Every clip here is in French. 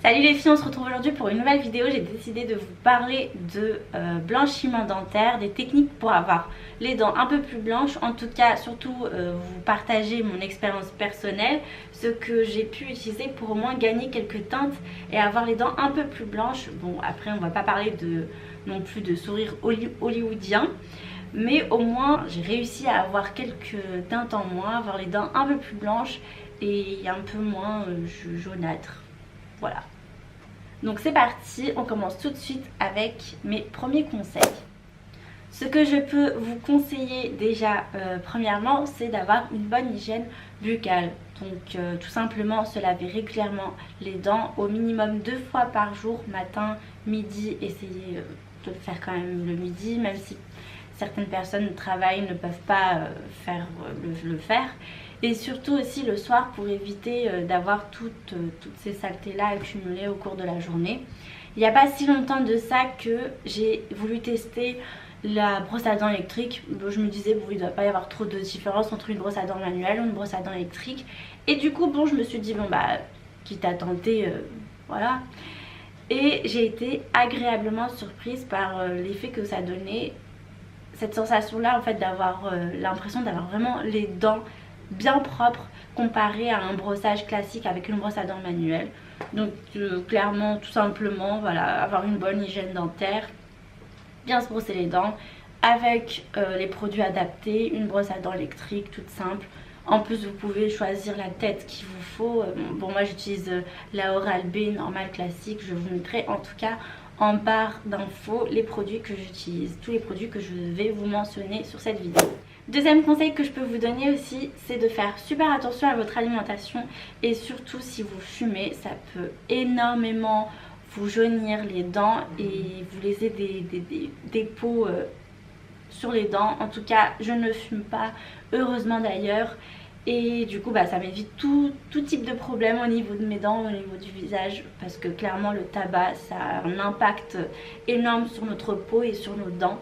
Salut les filles, on se retrouve aujourd'hui pour une nouvelle vidéo. J'ai décidé de vous parler de blanchiment dentaire, des techniques pour avoir les dents un peu plus blanches. En tout cas, surtout vous partager mon expérience personnelle, ce que j'ai pu utiliser pour au moins gagner quelques teintes et avoir les dents un peu plus blanches. Bon, après on va pas parler non plus de sourire hollywoodien, mais au moins j'ai réussi à avoir quelques teintes en moins, avoir les dents un peu plus blanches et un peu moins jaunâtres. Voilà. Donc c'est parti, on commence tout de suite avec mes premiers conseils. Ce que je peux vous conseiller déjà premièrement, c'est d'avoir une bonne hygiène buccale. Donc tout simplement se laver régulièrement les dents au minimum 2 fois par jour, matin, midi. Essayez de le faire quand même le midi, même si certaines personnes travaillent, ne peuvent pas le faire. Et surtout aussi le soir pour éviter d'avoir toutes ces saletés là accumulées au cours de la journée. Il n'y a pas si longtemps de ça que j'ai voulu tester la brosse à dents électrique. Bon, je me disais bon, il ne doit pas y avoir trop de différence entre une brosse à dents manuelle ou une brosse à dents électrique. Et du coup bon, je me suis dit bon bah quitte à tenter, voilà. Et j'ai été agréablement surprise par l'effet que ça donnait. Cette sensation là en fait d'avoir l'impression d'avoir vraiment les dents bien propre comparé à un brossage classique avec une brosse à dents manuelle. Donc clairement tout simplement voilà, avoir une bonne hygiène dentaire, bien se brosser les dents avec les produits adaptés, une brosse à dents électrique toute simple. En plus vous pouvez choisir la tête qu'il vous faut. Bon moi j'utilise la Oral-B normale classique, je vous mettrai en tout cas en barre d'infos les produits que j'utilise, tous les produits que je vais vous mentionner sur cette vidéo. Deuxième conseil que je peux vous donner aussi, c'est de faire super attention à votre alimentation et surtout si vous fumez, ça peut énormément vous jaunir les dents et vous laisser des peaux sur les dents. En tout cas, je ne fume pas, heureusement d'ailleurs. Et du coup bah, ça m'évite tout type de problème au niveau de mes dents, au niveau du visage, parce que clairement le tabac ça a un impact énorme sur notre peau et sur nos dents.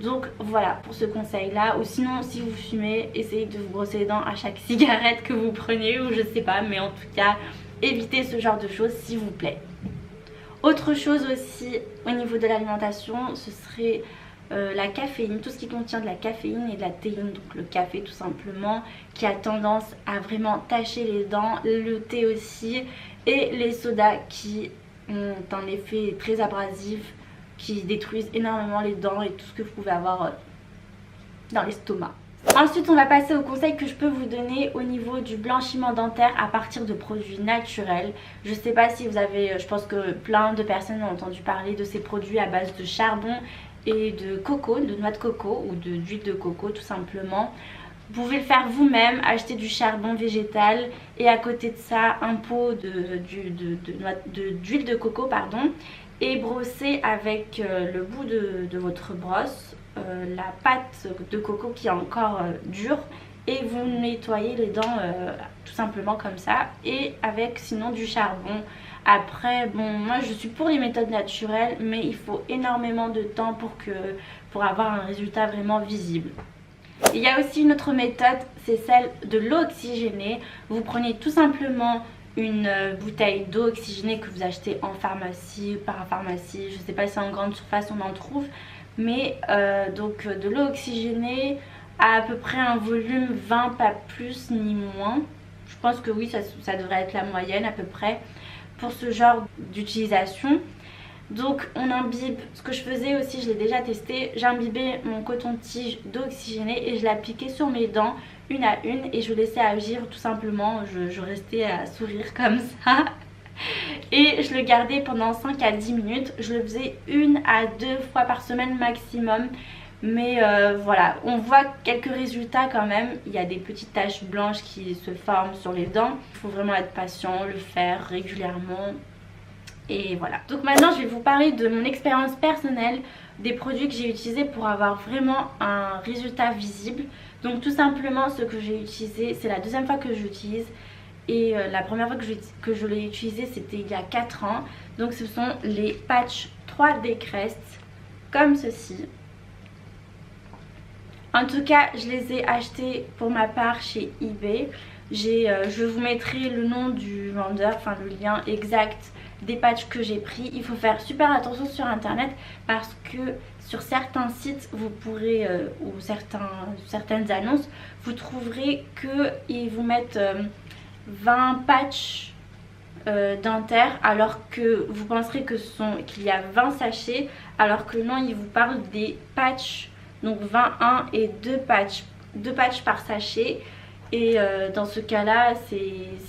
Donc voilà pour ce conseil là. Ou sinon si vous fumez, essayez de vous brosser les dents à chaque cigarette que vous prenez, ou je sais pas, mais en tout cas évitez ce genre de choses s'il vous plaît. Autre chose aussi au niveau de l'alimentation, ce serait la caféine, tout ce qui contient de la caféine et de la théine, donc le café tout simplement, qui a tendance à vraiment tacher les dents, le thé aussi, et les sodas qui ont un effet très abrasif, qui détruisent énormément les dents et tout ce que vous pouvez avoir dans l'estomac. Ensuite on va passer aux conseils que je peux vous donner au niveau du blanchiment dentaire à partir de produits naturels. Je sais pas si vous avez, je pense que plein de personnes ont entendu parler de ces produits à base de charbon et de coco, de noix de coco ou d'huile de coco tout simplement. Vous pouvez le faire vous-même, acheter du charbon végétal et à côté de ça un pot d'huile de coco pardon, et brosser avec le bout de votre brosse la pâte de coco qui est encore dure, et vous nettoyez les dents tout simplement comme ça, et avec sinon du charbon. Après bon, moi je suis pour les méthodes naturelles, mais il faut énormément de temps pour avoir un résultat vraiment visible. Il y a aussi une autre méthode, c'est celle de l'eau oxygénée. Vous prenez tout simplement une bouteille d'eau oxygénée que vous achetez en pharmacie, parapharmacie, je ne sais pas si en grande surface on en trouve, mais donc de l'eau oxygénée à peu près un volume 20, pas plus ni moins. Je pense que oui, ça devrait être la moyenne à peu près pour ce genre d'utilisation. Donc on imbibe, ce que je faisais aussi, je l'ai déjà testé, j'imbibais mon coton-tige d'eau oxygénée et je l'appliquais sur mes dents une à une et je laissais agir tout simplement, je restais à sourire comme ça. Et je le gardais pendant 5 à 10 minutes, je le faisais 1 à 2 fois par semaine maximum. Mais voilà, on voit quelques résultats quand même. Il y a des petites taches blanches qui se forment sur les dents. Il faut vraiment être patient, le faire régulièrement. Et voilà. Donc maintenant je vais vous parler de mon expérience personnelle, des produits que j'ai utilisés pour avoir vraiment un résultat visible. Donc tout simplement ce que j'ai utilisé, c'est la deuxième fois que j'utilise. Et la première fois que je l'ai utilisé c'était il y a 4 ans. Donc ce sont les patchs 3D Crest comme ceci. En tout cas je les ai achetés pour ma part chez eBay. Je vous mettrai le nom du vendeur, enfin le lien exact des patchs que j'ai pris. Il faut faire super attention sur internet parce que sur certains sites vous pourrez ou certaines annonces, vous trouverez qu'ils vous mettent 20 patchs dentaires alors que vous penserez qu'il y a 20 sachets, alors que non, ils vous parlent des patchs, donc 21 et 2 patchs par sachet. Et dans ce cas là,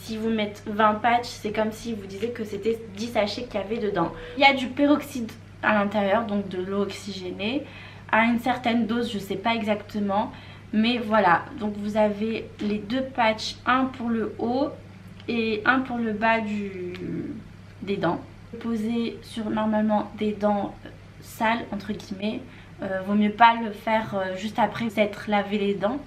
si vous mettez 20 patchs, c'est comme si vous disiez que c'était 10 sachets qu'il y avait dedans. Il y a du peroxyde à l'intérieur, donc de l'eau oxygénée à une certaine dose, je sais pas exactement, mais voilà. Donc vous avez les 2 patchs, un pour le haut et un pour le bas des dents, posé sur normalement des dents sales entre guillemets. Vaut mieux pas le faire juste après s'être lavé les dents.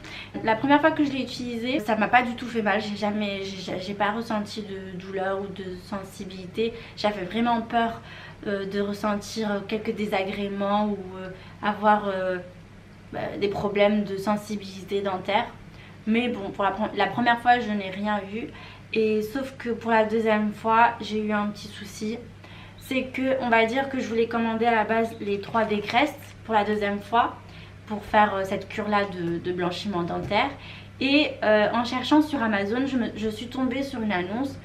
La première fois que je l'ai utilisé, ça m'a pas du tout fait mal. J'ai pas ressenti de douleur ou de sensibilité. J'avais vraiment peur de ressentir quelques désagréments ou avoir des problèmes de sensibilité dentaire. Mais bon, pour la première fois, je n'ai rien eu. Et sauf que pour la deuxième fois, j'ai eu un petit souci. C'est que, on va dire que je voulais commander à la base les 3 dégraisses pour la deuxième fois pour faire cette cure là de blanchiment dentaire. Et en cherchant sur Amazon, je suis tombée sur une annonce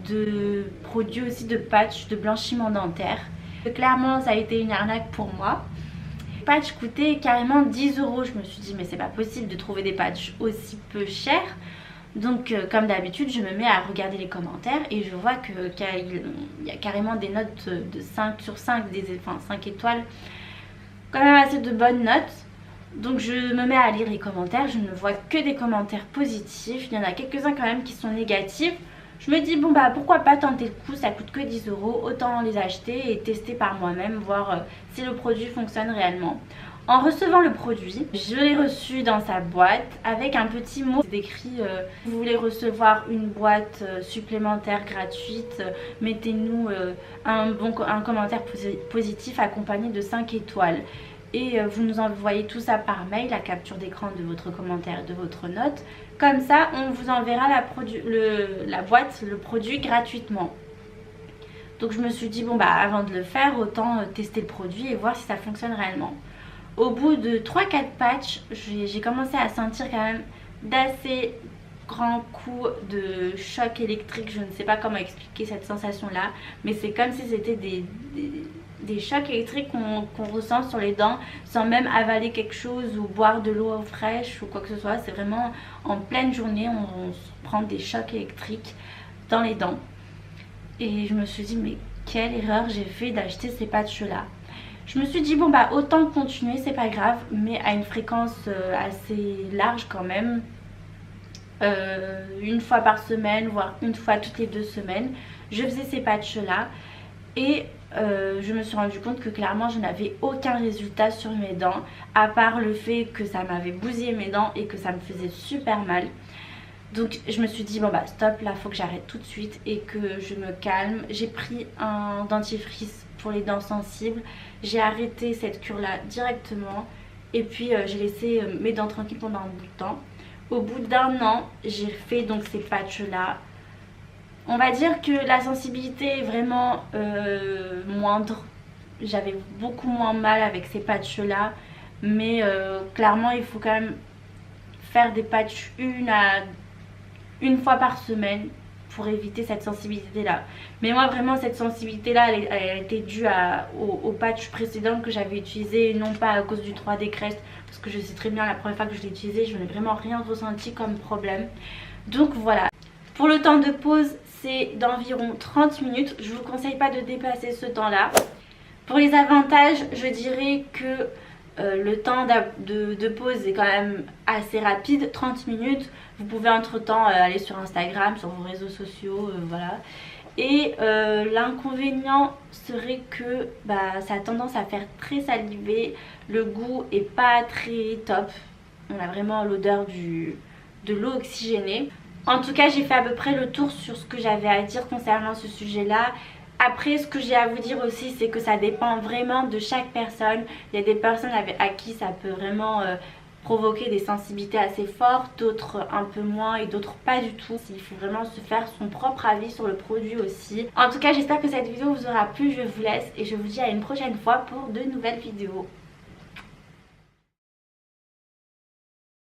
de produits aussi de patch de blanchiment dentaire. Clairement, ça a été une arnaque pour moi. Les patchs coûtaient carrément 10 €. Je me suis dit mais c'est pas possible de trouver des patchs aussi peu chers. Donc comme d'habitude, je me mets à regarder les commentaires et je vois qu'il y a carrément des notes de 5 sur 5, enfin 5 étoiles, quand même assez de bonnes notes. Donc je me mets à lire les commentaires, je ne vois que des commentaires positifs. Il y en a quelques-uns quand même qui sont négatifs. Je me dis bon bah pourquoi pas tenter le coup, ça coûte que 10 €, autant les acheter et tester par moi-même, voir si le produit fonctionne réellement. En recevant le produit, je l'ai reçu dans sa boîte avec un petit mot décrit vous voulez recevoir une boîte supplémentaire gratuite, mettez-nous un commentaire positif accompagné de 5 étoiles. Et vous nous envoyez tout ça par mail, la capture d'écran de votre commentaire, de votre note. Comme ça, on vous enverra la boîte, le produit gratuitement. Donc je me suis dit bon bah avant de le faire, autant tester le produit et voir si ça fonctionne réellement. Au bout de 3-4 patchs, j'ai commencé à sentir quand même d'assez grands coups de choc électrique. Je ne sais pas comment expliquer cette sensation là, mais c'est comme si c'était des chocs électriques qu'on ressent sur les dents sans même avaler quelque chose ou boire de l'eau fraîche ou quoi que ce soit. C'est vraiment en pleine journée, on se prend des chocs électriques dans les dents. Et je me suis dit mais quelle erreur j'ai fait d'acheter ces patchs là. Je me suis dit bon bah autant continuer, c'est pas grave, mais à une fréquence assez large quand même. Une fois par semaine, voire une fois toutes les 2 semaines, je faisais ces patchs là. Et je me suis rendu compte que clairement je n'avais aucun résultat sur mes dents, à part le fait que ça m'avait bousillé mes dents et que ça me faisait super mal. Donc je me suis dit bon bah stop, là faut que j'arrête tout de suite et que je me calme. J'ai pris un dentifrice pour les dents sensibles, j'ai arrêté cette cure là directement et puis j'ai laissé mes dents tranquilles pendant un bout de temps. Au bout d'1 an, j'ai fait donc ces patchs là. On va dire que la sensibilité est vraiment moindre. J'avais beaucoup moins mal avec ces patchs là, mais clairement il faut quand même faire des patchs une fois par semaine pour éviter cette sensibilité là. Mais moi vraiment cette sensibilité là elle était due au patch précédent que j'avais utilisé et non pas à cause du 3D Crest, parce que je sais très bien la première fois que je l'ai utilisé je n'ai vraiment rien ressenti comme problème. Donc voilà, pour le temps de pause c'est d'environ 30 minutes, je vous conseille pas de dépasser ce temps là. Pour les avantages, je dirais que le temps de pause est quand même assez rapide, 30 minutes. Vous pouvez entre temps aller sur Instagram, sur vos réseaux sociaux, voilà. Et l'inconvénient serait que ça a tendance à faire très saliver, le goût est pas très top. On a vraiment l'odeur de l'eau oxygénée. En tout cas j'ai fait à peu près le tour sur ce que j'avais à dire concernant ce sujet là. Après ce que j'ai à vous dire aussi c'est que ça dépend vraiment de chaque personne. Il y a des personnes à qui ça peut vraiment provoquer des sensibilités assez fortes, d'autres un peu moins et d'autres pas du tout. Il faut vraiment se faire son propre avis sur le produit aussi. En tout cas, j'espère que cette vidéo vous aura plu. Je vous laisse et je vous dis à une prochaine fois pour de nouvelles vidéos.